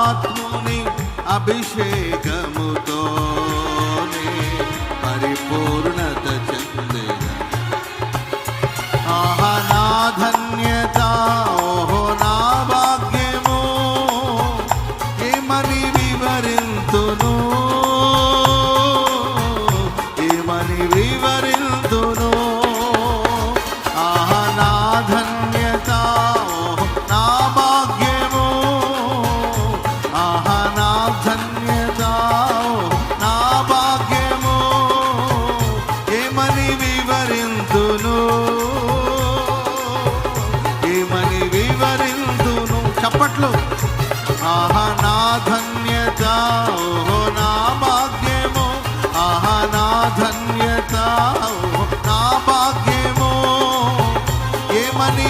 పరిశుద్ధాత్ముని అభిషేకముతోనే పరిపూర్ణత చెందేద. ఆహా నా ధన్యత, ఓహో నా భాగ్యము, ఏమని వివరింతును, ఏమని వివరింతును. ఆహా నా ధన్యత, ఓహో నా భాగ్యము, ఆహా నా ధన్యత, ఓహో నా భాగ్యము, ఏమని వివరింతును, ఏమని వివరింతును. చప్పట్లు. ఆహా నా ధన్యత, ఓహో నా భాగ్యము, ఆహా నా ధన్యత, ఓహో నా భాగ్యము, ఏమని